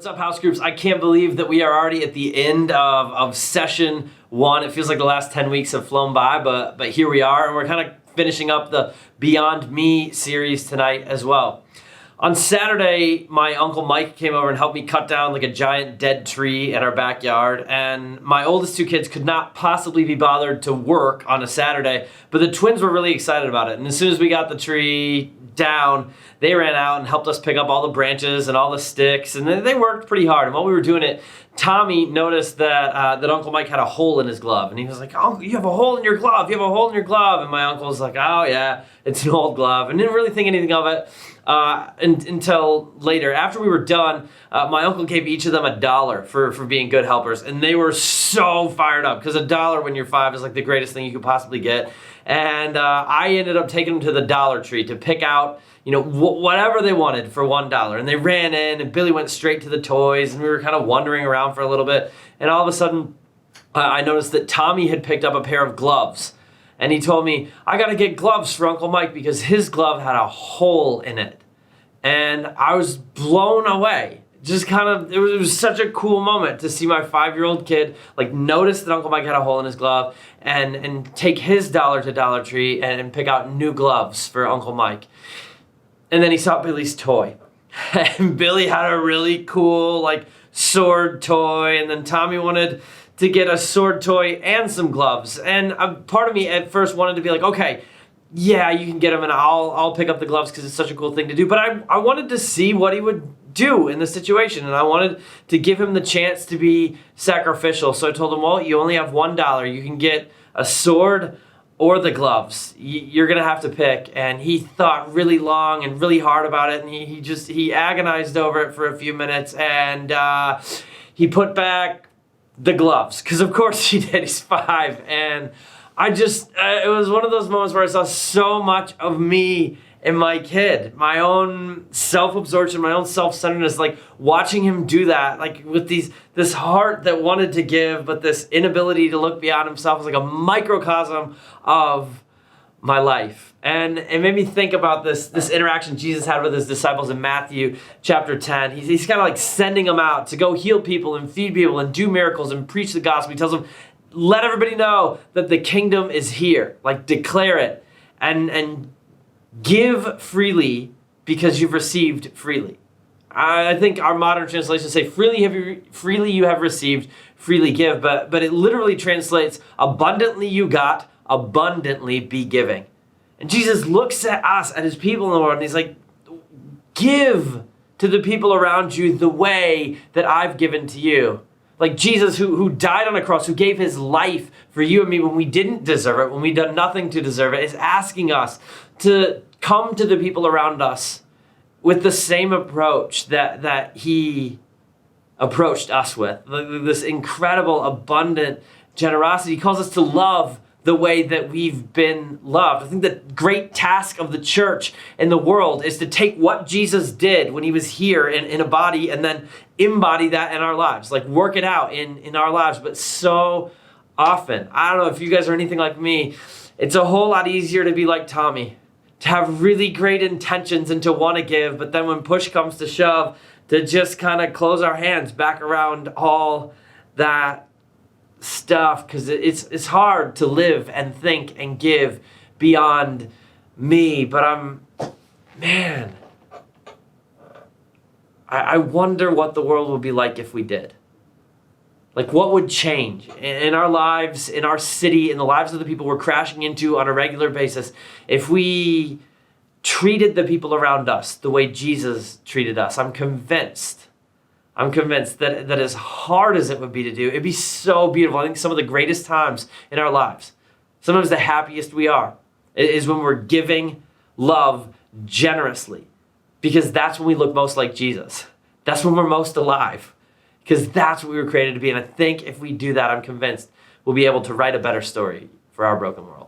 What's up, house groups? I can't believe that we are already at the end of session one. It feels like the last 10 weeks have flown by, but here we are, and we're kind of finishing up the Beyond Me series tonight as well. On Saturday, my Uncle Mike came over and helped me cut down like a giant dead tree in our backyard, and my oldest two kids could not possibly be bothered to work on a Saturday, but the twins were really excited about it. And as soon as we got the tree down, they ran out and helped us pick up all the branches and all the sticks, and they worked pretty hard. And while we were doing it, Tommy noticed that Uncle Mike had a hole in his glove, and he was like, "Oh, you have a hole in your glove, you have a hole in your glove." And my uncle was like, "Oh yeah, it's an old glove," and didn't really think anything of it until later. After we were done, my uncle gave each of them $1 for being good helpers, and they were so fired up, because $1 when you're 5 is like the greatest thing you could possibly get. And I ended up taking them to the Dollar Tree to pick out, whatever they wanted for $1. And they ran in, and Billy went straight to the toys, and we were kind of wandering around for a little bit. And all of a sudden, I noticed that Tommy had picked up a pair of gloves. And he told me, "I got to get gloves for Uncle Mike because his glove had a hole in it." And I was blown away. It was such a cool moment to see my 5-year-old kid notice that Uncle Mike had a hole in his glove and take his dollar to Dollar Tree and pick out new gloves for Uncle Mike. And then he saw Billy's toy. And Billy had a really cool sword toy, and then Tommy wanted to get a sword toy and some gloves. And part of me at first wanted to be like, okay, yeah, you can get them, and I'll pick up the gloves because it's such a cool thing to do. But I wanted to see what he would do in the situation, and I wanted to give him the chance to be sacrificial. So I told him, well, you only have $1. You can get a sword or the gloves. You're gonna have to pick. And he thought really long and really hard about it, and he agonized over it for a few minutes, and he put back the gloves, because of course he did. He's 5, and it was one of those moments where I saw so much of me in my kid, my own self-absorption, my own self-centeredness, watching him do that, with this heart that wanted to give, but this inability to look beyond himself was like a microcosm of my life. And it made me think about this interaction Jesus had with his disciples in Matthew chapter 10. He's kind of sending them out to go heal people and feed people and do miracles and preach the gospel. He tells them, let everybody know that the kingdom is here. Declare it and give freely because you've received freely. I think our modern translations say freely you have received, freely give, but it literally translates abundantly you got, abundantly be giving. And Jesus looks at us, at his people in the world, and he's like, give to the people around you the way that I've given to you. Jesus who died on a cross, who gave his life for you and me when we didn't deserve it, when we'd done nothing to deserve it, is asking us to come to the people around us with the same approach that he approached us with. This incredible, abundant generosity. He calls us to love the way that we've been loved. I think the great task of the church in the world is to take what Jesus did when he was here in a body and then embody that in our lives, work it out in our lives. But so often, I don't know if you guys are anything like me, it's a whole lot easier to be like Tommy, to have really great intentions and to want to give, but then when push comes to shove, to just kind of close our hands back around all that stuff, because it's hard to live and think and give beyond me. But I wonder what the world would be like if we did. What would change in our lives, in our city, in the lives of the people we're crashing into on a regular basis if we treated the people around us the way Jesus treated us? I'm convinced that as hard as it would be to do, it'd be so beautiful. I think some of the greatest times in our lives, sometimes the happiest we are, is when we're giving love generously, because that's when we look most like Jesus. That's when we're most alive, because that's what we were created to be. And I think if we do that, I'm convinced we'll be able to write a better story for our broken world.